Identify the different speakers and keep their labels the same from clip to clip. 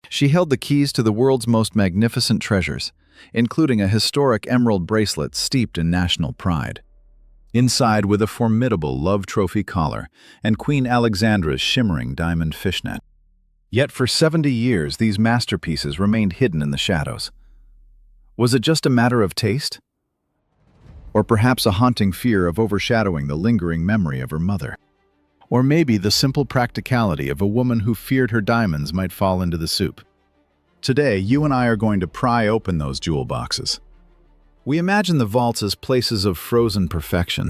Speaker 1: She held the keys to the world's most magnificent treasures, including a historic emerald bracelet steeped in national pride. Inside with a formidable love trophy collar and Queen Alexandra's shimmering diamond fishnet. Yet for 70 years, these masterpieces remained hidden in the shadows. Was it just a matter of taste? Or perhaps a haunting fear of overshadowing the lingering memory of her mother? Or maybe the simple practicality of a woman who feared her diamonds might fall into the soup? Today, you and I are going to pry open those jewel boxes. We imagine the vaults as places of frozen perfection.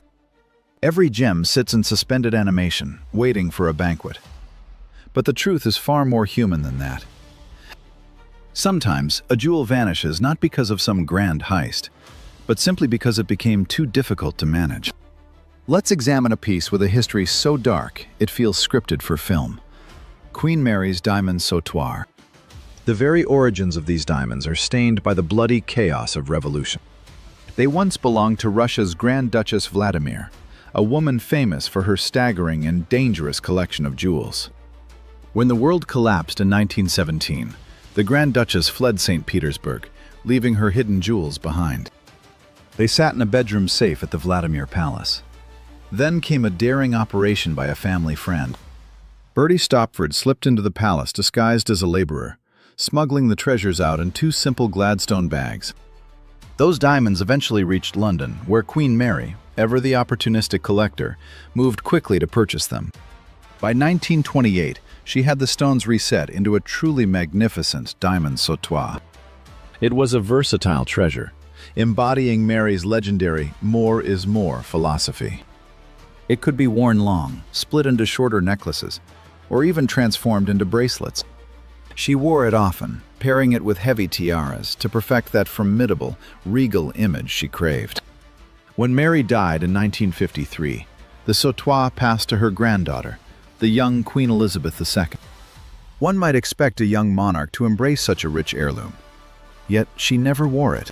Speaker 1: Every gem sits in suspended animation, waiting for a banquet. But the truth is far more human than that. Sometimes, a jewel vanishes not because of some grand heist, but simply because it became too difficult to manage. Let's examine a piece with a history so dark it feels scripted for film. Queen Mary's Diamond Sautoir. The very origins of these diamonds are stained by the bloody chaos of revolution. They once belonged to Russia's Grand Duchess Vladimir, a woman famous for her staggering and dangerous collection of jewels. When the world collapsed in 1917, the Grand Duchess fled St. Petersburg, leaving her hidden jewels behind. They sat in a bedroom safe at the Vladimir Palace. Then came a daring operation by a family friend. Bertie Stopford slipped into the palace disguised as a laborer, smuggling the treasures out in 2 simple Gladstone bags. Those diamonds eventually reached London, where Queen Mary, ever the opportunistic collector, moved quickly to purchase them. By 1928, she had the stones reset into a truly magnificent diamond sautoir. It was a versatile treasure, embodying Mary's legendary "more is more" philosophy. It could be worn long, split into shorter necklaces, or even transformed into bracelets. She wore it often, pairing it with heavy tiaras to perfect that formidable, regal image she craved. When Mary died in 1953, the sautoir passed to her granddaughter, the young Queen Elizabeth II. One might expect a young monarch to embrace such a rich heirloom, yet she never wore it.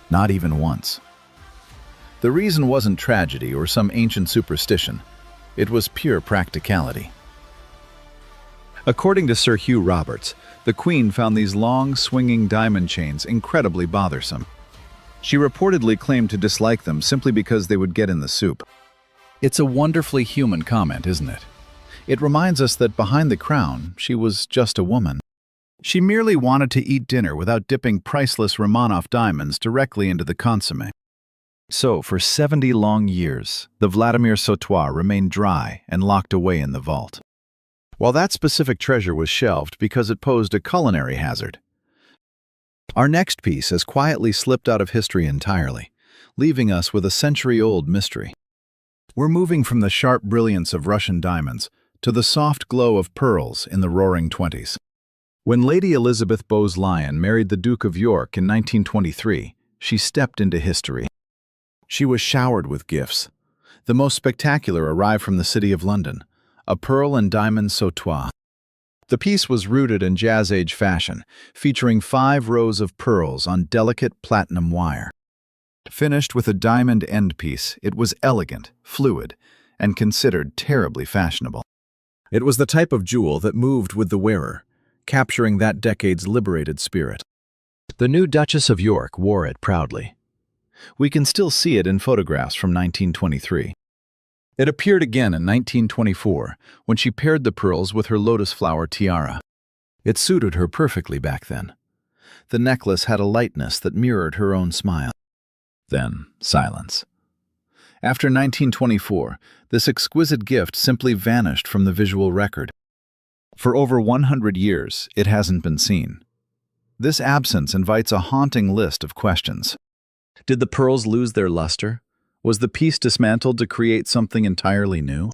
Speaker 1: Not even once. The reason wasn't tragedy or some ancient superstition. It was pure practicality. According to Sir Hugh Roberts, the Queen found these long, swinging diamond chains incredibly bothersome. She reportedly claimed to dislike them simply because they would get in the soup. It's a wonderfully human comment, isn't it? It reminds us that behind the crown, she was just a woman. She merely wanted to eat dinner without dipping priceless Romanov diamonds directly into the consommé. So, for 70 long years, the Vladimir Sautoir remained dry and locked away in the vault. While that specific treasure was shelved because it posed a culinary hazard. Our next piece has quietly slipped out of history entirely, leaving us with a century-old mystery. We're moving from the sharp brilliance of Russian diamonds to the soft glow of pearls in the Roaring Twenties. When Lady Elizabeth Bowes-Lyon married the Duke of York in 1923, she stepped into history. She was showered with gifts. The most spectacular arrived from the City of London, a pearl and diamond sautoir. The piece was rooted in Jazz-Age fashion, featuring 5 rows of pearls on delicate platinum wire. Finished with a diamond end piece, it was elegant, fluid, and considered terribly fashionable. It was the type of jewel that moved with the wearer, capturing that decade's liberated spirit. The new Duchess of York wore it proudly. We can still see it in photographs from 1923. It appeared again in 1924 when she paired the pearls with her lotus flower tiara. It suited her perfectly back then. The necklace had a lightness that mirrored her own smile. Then, silence. After 1924, this exquisite gift simply vanished from the visual record. For over 100 years, it hasn't been seen. This absence invites a haunting list of questions. Did the pearls lose their luster? Was the piece dismantled to create something entirely new?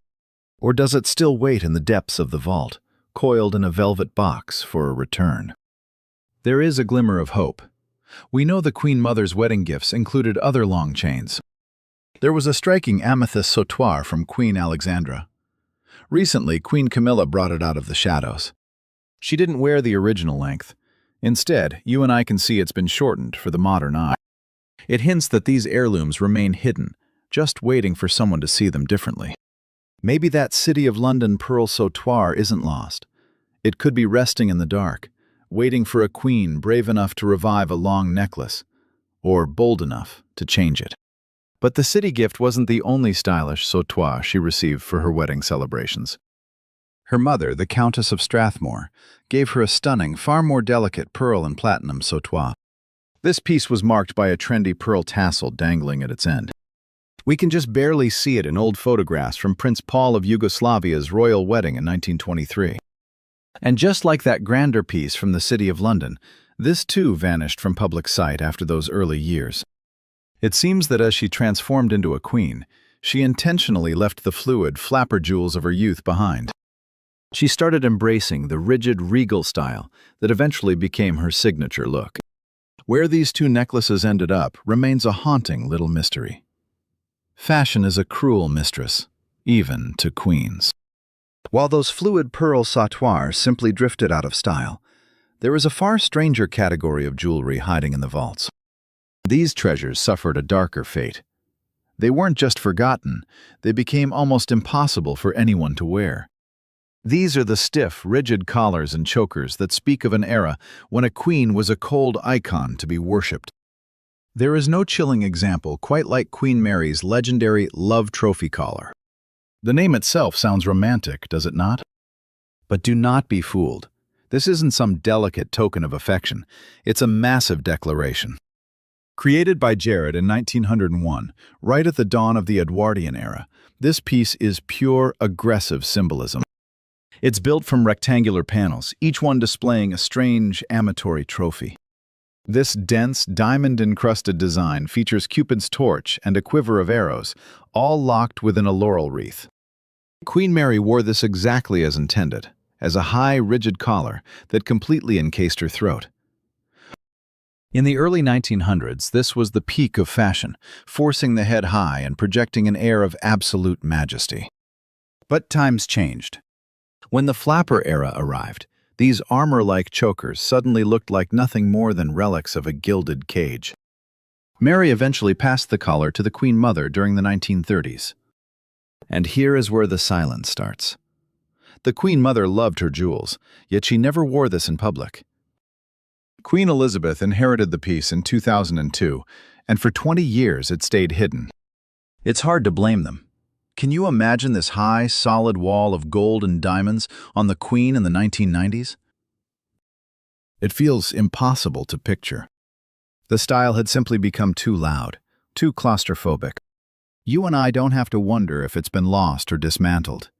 Speaker 1: Or does it still wait in the depths of the vault, coiled in a velvet box for a return? There is a glimmer of hope. We know the Queen Mother's wedding gifts included other long chains. There was a striking amethyst sautoir from Queen Alexandra. Recently, Queen Camilla brought it out of the shadows. She didn't wear the original length. Instead, you and I can see it's been shortened for the modern eye. It hints that these heirlooms remain hidden, just waiting for someone to see them differently. Maybe that City of London pearl sautoir isn't lost. It could be resting in the dark, waiting for a queen brave enough to revive a long necklace, or bold enough to change it. But the city gift wasn't the only stylish sautoir she received for her wedding celebrations. Her mother, the Countess of Strathmore, gave her a stunning, far more delicate pearl and platinum sautoir. This piece was marked by a trendy pearl tassel dangling at its end. We can just barely see it in old photographs from Prince Paul of Yugoslavia's royal wedding in 1923. And just like that grander piece from the City of London, this too vanished from public sight after those early years. It seems that as she transformed into a queen, she intentionally left the fluid, flapper jewels of her youth behind. She started embracing the rigid, regal style that eventually became her signature look. Where these two necklaces ended up remains a haunting little mystery. Fashion is a cruel mistress, even to queens. While those fluid pearl sautoirs simply drifted out of style, there is a far stranger category of jewelry hiding in the vaults. These treasures suffered a darker fate. They weren't just forgotten, they became almost impossible for anyone to wear. These are the stiff, rigid collars and chokers that speak of an era when a queen was a cold icon to be worshipped. There is no chilling example quite like Queen Mary's legendary Love Trophy collar. The name itself sounds romantic, does it not? But do not be fooled. This isn't some delicate token of affection. It's a massive declaration. Created by Jared in 1901, right at the dawn of the Edwardian era, this piece is pure, aggressive symbolism. It's built from rectangular panels, each one displaying a strange, amatory trophy. This dense, diamond-encrusted design features Cupid's torch and a quiver of arrows, all locked within a laurel wreath. Queen Mary wore this exactly as intended, as a high, rigid collar that completely encased her throat. In the early 1900s, this was the peak of fashion, forcing the head high and projecting an air of absolute majesty. But times changed. When the flapper era arrived, these armor-like chokers suddenly looked like nothing more than relics of a gilded cage. Mary eventually passed the collar to the Queen Mother during the 1930s. And here is where the silence starts. The Queen Mother loved her jewels, yet she never wore this in public. Queen Elizabeth inherited the piece in 2002, and for 20 years it stayed hidden. It's hard to blame them. Can you imagine this high, solid wall of gold and diamonds on the Queen in the 1990s? It feels impossible to picture. The style had simply become too loud, too claustrophobic. You and I don't have to wonder if it's been lost or dismantled.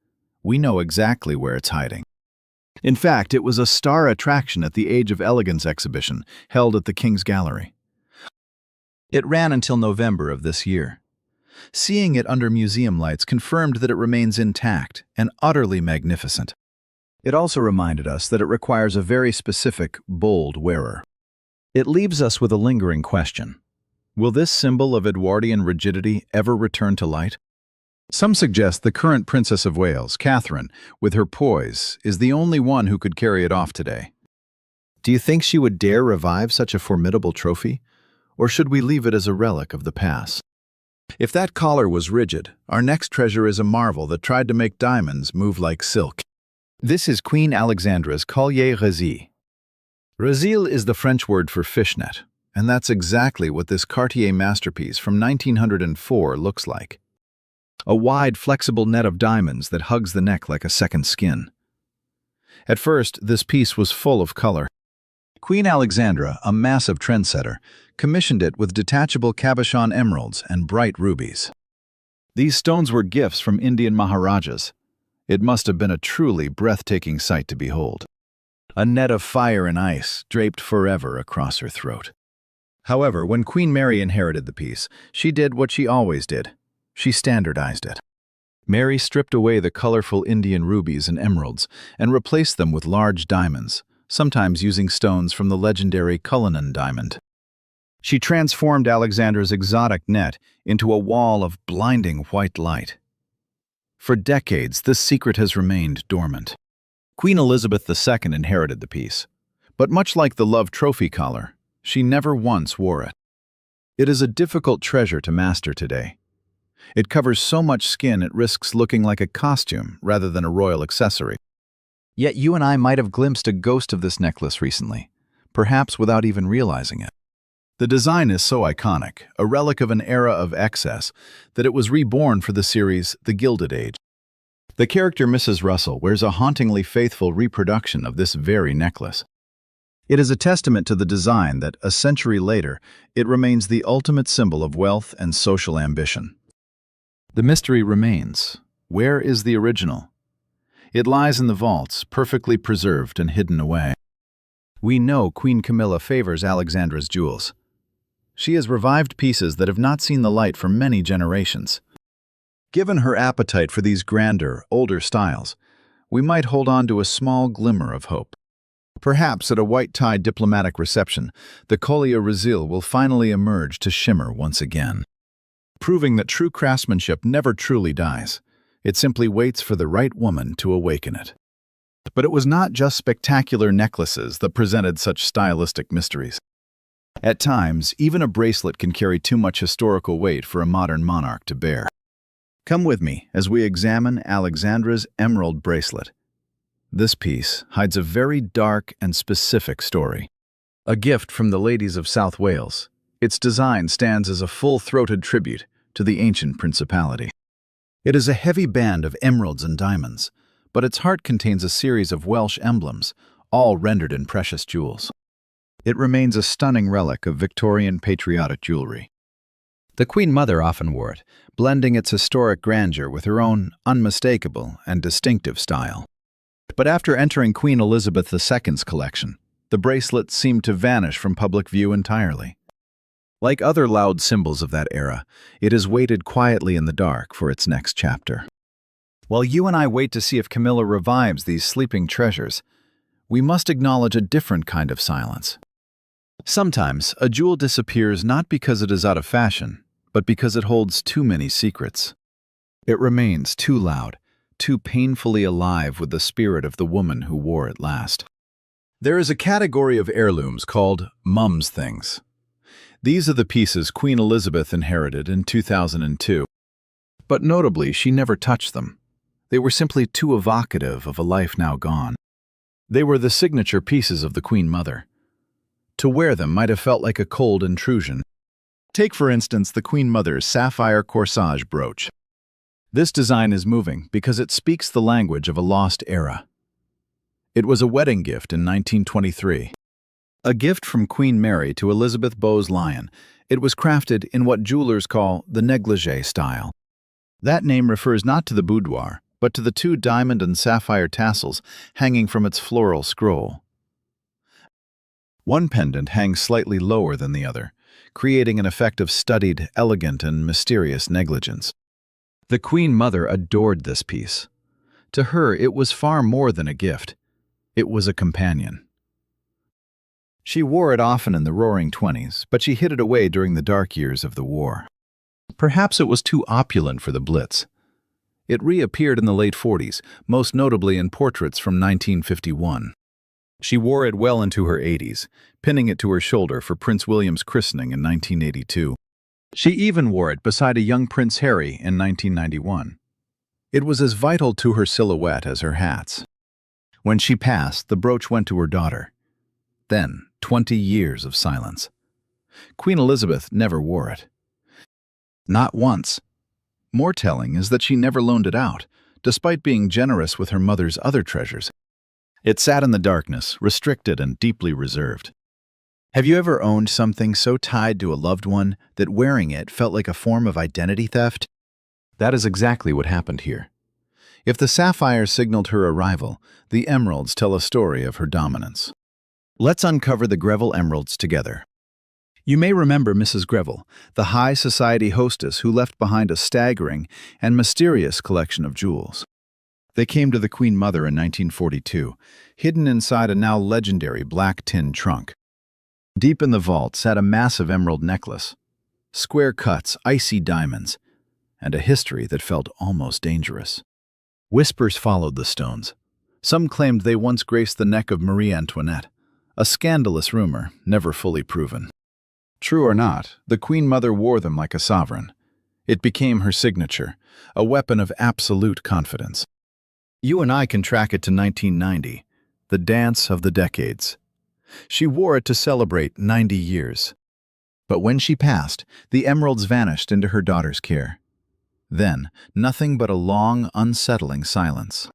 Speaker 1: We know exactly where it's hiding. In fact, it was a star attraction at the Age of Elegance exhibition held at the King's Gallery. It ran until November of this year. Seeing it under museum lights confirmed that it remains intact and utterly magnificent. It also reminded us that it requires a very specific, bold wearer. It leaves us with a lingering question. Will this symbol of Edwardian rigidity ever return to light? Some suggest the current Princess of Wales, Catherine, with her poise, is the only one who could carry it off today. Do you think she would dare revive such a formidable trophy? Or should we leave it as a relic of the past? If that collar was rigid, our next treasure is a marvel that tried to make diamonds move like silk. This is Queen Alexandra's collier résille. Résille is the French word for fishnet, and that's exactly what this Cartier masterpiece from 1904 looks like. A wide, flexible net of diamonds that hugs the neck like a second skin. At first, this piece was full of color. Queen Alexandra, a massive trendsetter, commissioned it with detachable cabochon emeralds and bright rubies. These stones were gifts from Indian Maharajas. It must have been a truly breathtaking sight to behold. A net of fire and ice draped forever across her throat. However, when Queen Mary inherited the piece, she did what she always did. She standardized it. Mary stripped away the colorful Indian rubies and emeralds and replaced them with large diamonds, sometimes using stones from the legendary Cullinan diamond. She transformed Alexandra's exotic net into a wall of blinding white light. For decades, this secret has remained dormant. Queen Elizabeth II inherited the piece, but much like the Love Trophy collar, she never once wore it. It is a difficult treasure to master today. It covers so much skin it risks looking like a costume rather than a royal accessory. Yet you and I might have glimpsed a ghost of this necklace recently, perhaps without even realizing it. The design is so iconic, a relic of an era of excess, that it was reborn for the series The Gilded Age. The character Mrs. Russell wears a hauntingly faithful reproduction of this very necklace. It is a testament to the design that, a century later, it remains the ultimate symbol of wealth and social ambition. The mystery remains. Where is the original? It lies in the vaults, perfectly preserved and hidden away. We know Queen Camilla favors Alexandra's jewels. She has revived pieces that have not seen the light for many generations. Given her appetite for these grander, older styles, we might hold on to a small glimmer of hope. Perhaps at a white-tie diplomatic reception, the Collier Resil will finally emerge to shimmer once again, proving that true craftsmanship never truly dies. It simply waits for the right woman to awaken it. But it was not just spectacular necklaces that presented such stylistic mysteries. At times, even a bracelet can carry too much historical weight for a modern monarch to bear. Come with me as we examine Alexandra's emerald bracelet. This piece hides a very dark and specific story. A gift from the ladies of South Wales, its design stands as a full-throated tribute to the ancient principality. It is a heavy band of emeralds and diamonds, but its heart contains a series of Welsh emblems, all rendered in precious jewels. It remains a stunning relic of Victorian patriotic jewelry. The Queen Mother often wore it, blending its historic grandeur with her own unmistakable and distinctive style. But after entering Queen Elizabeth II's collection, the bracelet seemed to vanish from public view entirely. Like other loud symbols of that era, it has waited quietly in the dark for its next chapter. While you and I wait to see if Camilla revives these sleeping treasures, we must acknowledge a different kind of silence. Sometimes, a jewel disappears not because it is out of fashion, but because it holds too many secrets. It remains too loud, too painfully alive with the spirit of the woman who wore it last. There is a category of heirlooms called Mum's Things. These are the pieces Queen Elizabeth inherited in 2002. But notably, she never touched them. They were simply too evocative of a life now gone. They were the signature pieces of the Queen Mother. To wear them might have felt like a cold intrusion. Take, for instance, the Queen Mother's sapphire corsage brooch. This design is moving because it speaks the language of a lost era. It was a wedding gift in 1923. A gift from Queen Mary to Elizabeth Bowes-Lyon. It was crafted in what jewelers call the negligee style. That name refers not to the boudoir, but to the two diamond and sapphire tassels hanging from its floral scroll. One pendant hangs slightly lower than the other, creating an effect of studied, elegant, and mysterious negligence. The Queen Mother adored this piece. To her, it was far more than a gift. It was a companion. She wore it often in the Roaring Twenties, but she hid it away during the dark years of the war. Perhaps it was too opulent for the Blitz. It reappeared in the late 40s, most notably in portraits from 1951. She wore it well into her 80s, pinning it to her shoulder for Prince William's christening in 1982. She even wore it beside a young Prince Harry in 1991. It was as vital to her silhouette as her hats. When she passed, the brooch went to her daughter. Then, 20 years of silence. Queen Elizabeth never wore it. Not once. More telling is that she never loaned it out, despite being generous with her mother's other treasures. It sat in the darkness, restricted and deeply reserved. Have you ever owned something so tied to a loved one that wearing it felt like a form of identity theft? That is exactly what happened here. If the sapphire signaled her arrival, the emeralds tell a story of her dominance. Let's uncover the Greville emeralds together. You may remember Mrs. Greville, the high society hostess who left behind a staggering and mysterious collection of jewels. They came to the Queen Mother in 1942, hidden inside a now legendary black tin trunk. Deep in the vault sat a massive emerald necklace, square cuts, icy diamonds, and a history that felt almost dangerous. Whispers followed the stones. Some claimed they once graced the neck of Marie Antoinette, a scandalous rumor never fully proven. True or not, the Queen Mother wore them like a sovereign. It became her signature, a weapon of absolute confidence. You and I can track it to 1990, the dance of the decades. She wore it to celebrate 90 years. But when she passed, the emeralds vanished into her daughter's care. Then, nothing but a long, unsettling silence.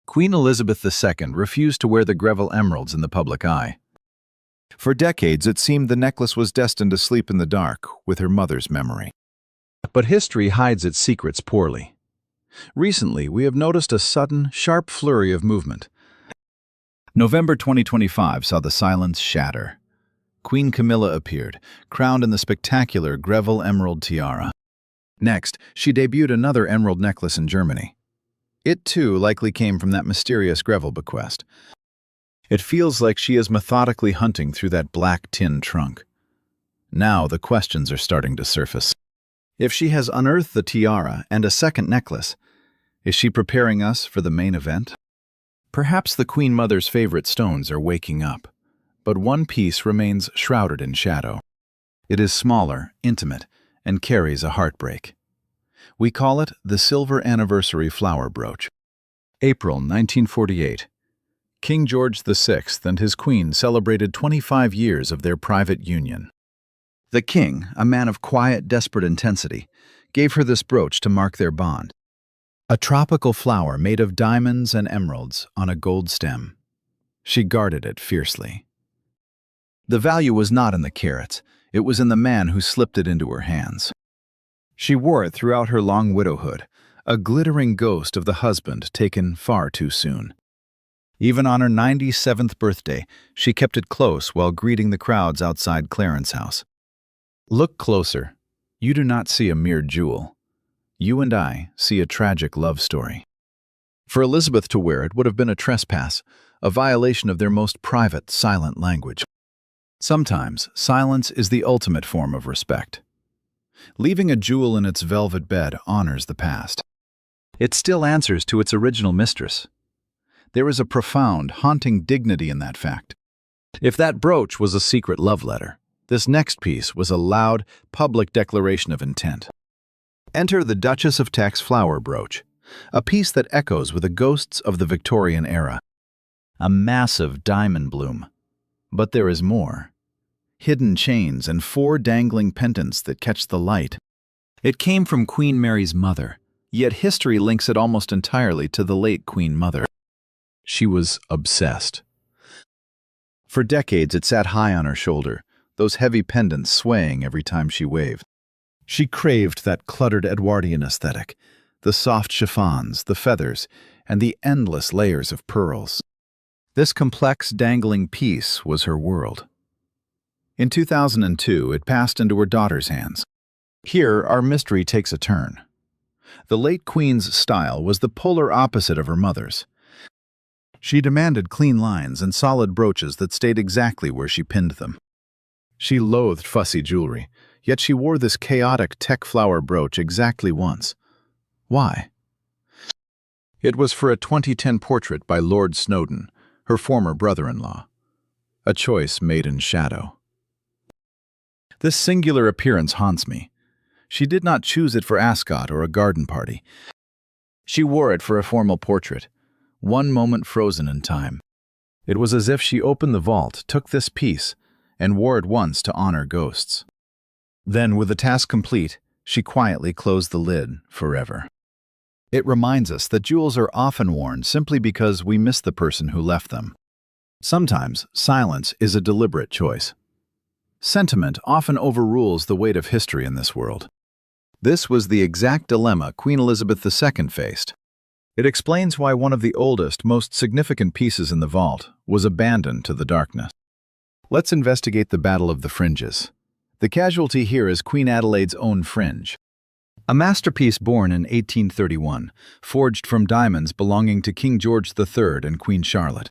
Speaker 1: Queen Elizabeth II refused to wear the Greville emeralds in the public eye. For decades, it seemed the necklace was destined to sleep in the dark with her mother's memory. But history hides its secrets poorly. Recently, we have noticed a sudden, sharp flurry of movement. November 2025 saw the silence shatter. Queen Camilla appeared, crowned in the spectacular Greville Emerald tiara. Next, she debuted another emerald necklace in Germany. It, too, likely came from that mysterious Greville bequest. It feels like she is methodically hunting through that black tin trunk. Now the questions are starting to surface. If she has unearthed the tiara and a second necklace, is she preparing us for the main event? Perhaps the Queen Mother's favorite stones are waking up, but one piece remains shrouded in shadow. It is smaller, intimate, and carries a heartbreak. We call it the Silver Anniversary Flower Brooch. April 1948. King George VI and his queen celebrated 25 years of their private union. The king, a man of quiet, desperate intensity, gave her this brooch to mark their bond. A tropical flower made of diamonds and emeralds on a gold stem. She guarded it fiercely. The value was not in the carats, it was in the man who slipped it into her hands. She wore it throughout her long widowhood, a glittering ghost of the husband taken far too soon. Even on her 97th birthday, she kept it close while greeting the crowds outside Clarence House. Look closer. You do not see a mere jewel. You and I see a tragic love story. For Elizabeth to wear it would have been a trespass, a violation of their most private, silent language. Sometimes, silence is the ultimate form of respect. Leaving a jewel in its velvet bed honors the past. It still answers to its original mistress. There is a profound, haunting dignity in that fact. If that brooch was a secret love letter, this next piece was a loud, public declaration of intent. Enter the Duchess of Teck's flower brooch, a piece that echoes with the ghosts of the Victorian era. A massive diamond bloom. But there is more. Hidden chains and 4 dangling pendants that catch the light. It came from Queen Mary's mother, yet history links it almost entirely to the late Queen Mother. She was obsessed. For decades it sat high on her shoulder, those heavy pendants swaying every time she waved. She craved that cluttered Edwardian aesthetic, the soft chiffons, the feathers, and the endless layers of pearls. This complex, dangling piece was her world. In 2002, it passed into her daughter's hands. Here, our mystery takes a turn. The late Queen's style was the polar opposite of her mother's. She demanded clean lines and solid brooches that stayed exactly where she pinned them. She loathed fussy jewelry, yet she wore this chaotic Teck flower brooch exactly once. Why? It was for a 2010 portrait by Lord Snowdon, her former brother-in-law. A choice made in shadow. This singular appearance haunts me. She did not choose it for Ascot or a garden party. She wore it for a formal portrait, one moment frozen in time. It was as if she opened the vault, took this piece, and wore it once to honor ghosts. Then, with the task complete, she quietly closed the lid forever. It reminds us that jewels are often worn simply because we miss the person who left them. Sometimes, silence is a deliberate choice. Sentiment often overrules the weight of history in this world. This was the exact dilemma Queen Elizabeth II faced. It explains why one of the oldest, most significant pieces in the vault was abandoned to the darkness. Let's investigate the Battle of the Fringes. The casualty here is Queen Adelaide's own fringe. A masterpiece born in 1831, forged from diamonds belonging to King George III and Queen Charlotte.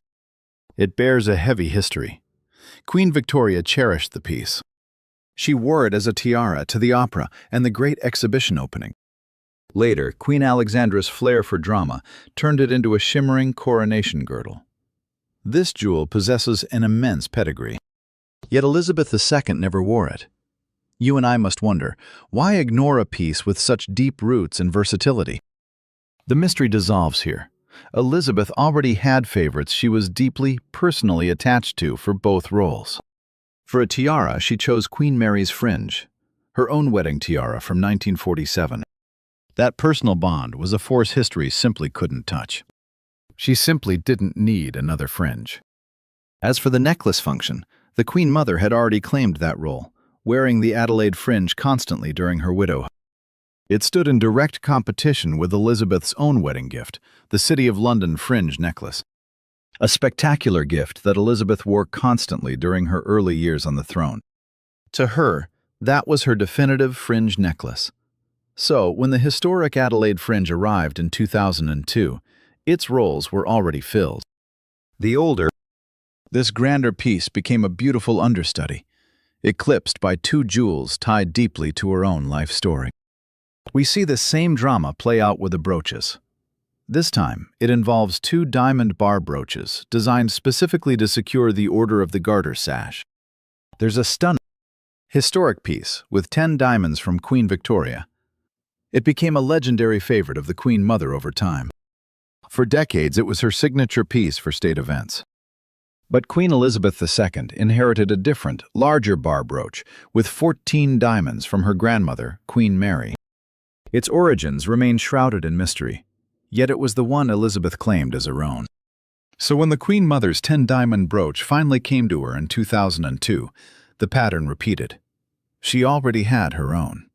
Speaker 1: It bears a heavy history. Queen Victoria cherished the piece. She wore it as a tiara to the opera and the Great Exhibition opening. Later, Queen Alexandra's flair for drama turned it into a shimmering coronation girdle. This jewel possesses an immense pedigree. Yet Elizabeth II never wore it. You and I must wonder, why ignore a piece with such deep roots and versatility? The mystery dissolves here. Elizabeth already had favorites she was deeply, personally attached to for both roles. For a tiara, she chose Queen Mary's fringe, her own wedding tiara from 1947. That personal bond was a force history simply couldn't touch. She simply didn't need another fringe. As for the necklace function, the Queen Mother had already claimed that role, wearing the Adelaide fringe constantly during her widowhood. It stood in direct competition with Elizabeth's own wedding gift, the City of London fringe necklace. A spectacular gift that Elizabeth wore constantly during her early years on the throne. To her, that was her definitive fringe necklace. So, when the historic Adelaide fringe arrived in 2002, its roles were already filled. This grander piece became a beautiful understudy, eclipsed by two jewels tied deeply to her own life story. We see the same drama play out with the brooches. This time, it involves two diamond bar brooches designed specifically to secure the Order of the Garter sash. There's a stunning, historic piece with 10 diamonds from Queen Victoria. It became a legendary favorite of the Queen Mother over time. For decades, it was her signature piece for state events. But Queen Elizabeth II inherited a different, larger bar brooch with 14 diamonds from her grandmother, Queen Mary. Its origins remain shrouded in mystery, yet it was the one Elizabeth claimed as her own. So when the Queen Mother's 10-diamond brooch finally came to her in 2002, the pattern repeated. She already had her own.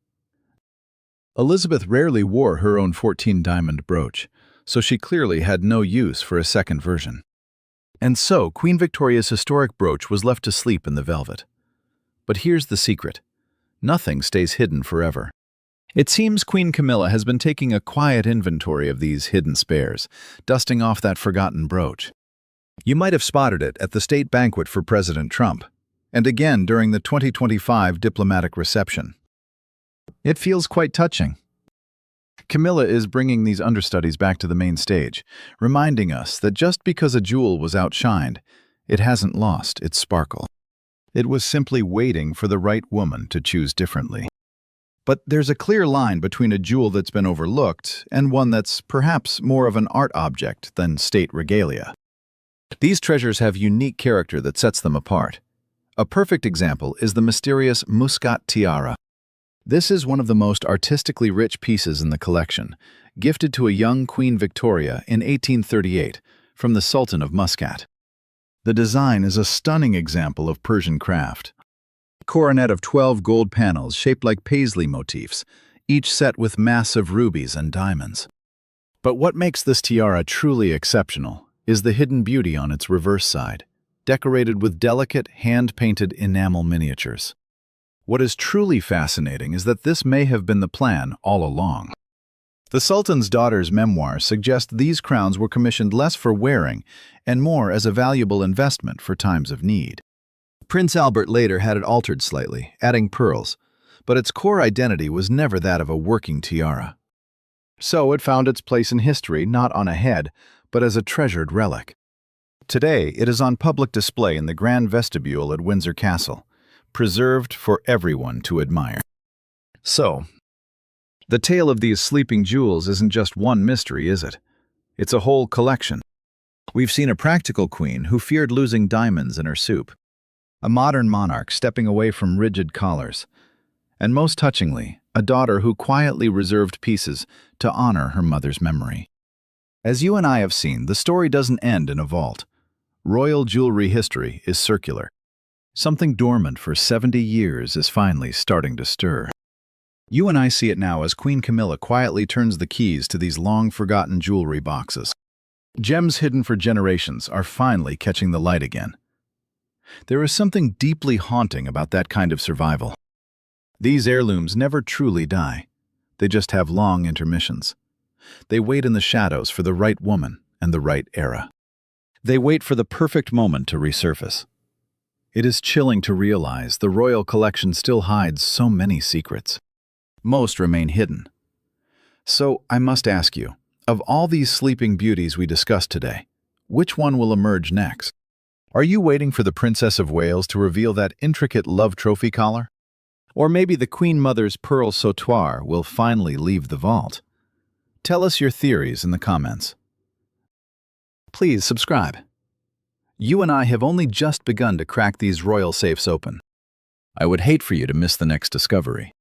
Speaker 1: Elizabeth rarely wore her own 14-diamond brooch, so she clearly had no use for a second version. And so Queen Victoria's historic brooch was left to sleep in the velvet. But here's the secret. Nothing stays hidden forever. It seems Queen Camilla has been taking a quiet inventory of these hidden spares, dusting off that forgotten brooch. You might have spotted it at the state banquet for President Trump, and again during the 2025 diplomatic reception. It feels quite touching. Camilla is bringing these understudies back to the main stage, reminding us that just because a jewel was outshined, it hasn't lost its sparkle. It was simply waiting for the right woman to choose differently. But there's a clear line between a jewel that's been overlooked and one that's perhaps more of an art object than state regalia. These treasures have unique character that sets them apart. A perfect example is the mysterious Muscat tiara. This is one of the most artistically rich pieces in the collection, gifted to a young Queen Victoria in 1838 from the Sultan of Muscat. The design is a stunning example of Persian craft. A coronet of 12 gold panels shaped like paisley motifs, each set with massive rubies and diamonds. But what makes this tiara truly exceptional is the hidden beauty on its reverse side, decorated with delicate, hand-painted enamel miniatures. What is truly fascinating is that this may have been the plan all along. The Sultan's daughter's memoirs suggest these crowns were commissioned less for wearing and more as a valuable investment for times of need. Prince Albert later had it altered slightly, adding pearls, but its core identity was never that of a working tiara. So it found its place in history not on a head, but as a treasured relic. Today, it is on public display in the grand vestibule at Windsor Castle, preserved for everyone to admire. So, the tale of these sleeping jewels isn't just one mystery, is it? It's a whole collection. We've seen a practical queen who feared losing diamonds in her soup, a modern monarch stepping away from rigid collars, and most touchingly, a daughter who quietly reserved pieces to honor her mother's memory. As you and I have seen, the story doesn't end in a vault. Royal jewelry history is circular. Something dormant for 70 years is finally starting to stir. You and I see it now as Queen Camilla quietly turns the keys to these long-forgotten jewelry boxes. Gems hidden for generations are finally catching the light again. There is something deeply haunting about that kind of survival. These heirlooms never truly die. They just have long intermissions. They wait in the shadows for the right woman and the right era. They wait for the perfect moment to resurface. It is chilling to realize the royal collection still hides so many secrets. Most remain hidden. So I must ask you, of all these sleeping beauties we discussed today, which one will emerge next? Are you waiting for the Princess of Wales to reveal that intricate love trophy collar? Or maybe the Queen Mother's pearl sautoir will finally leave the vault? Tell us your theories in the comments. Please subscribe. You and I have only just begun to crack these royal safes open. I would hate for you to miss the next discovery.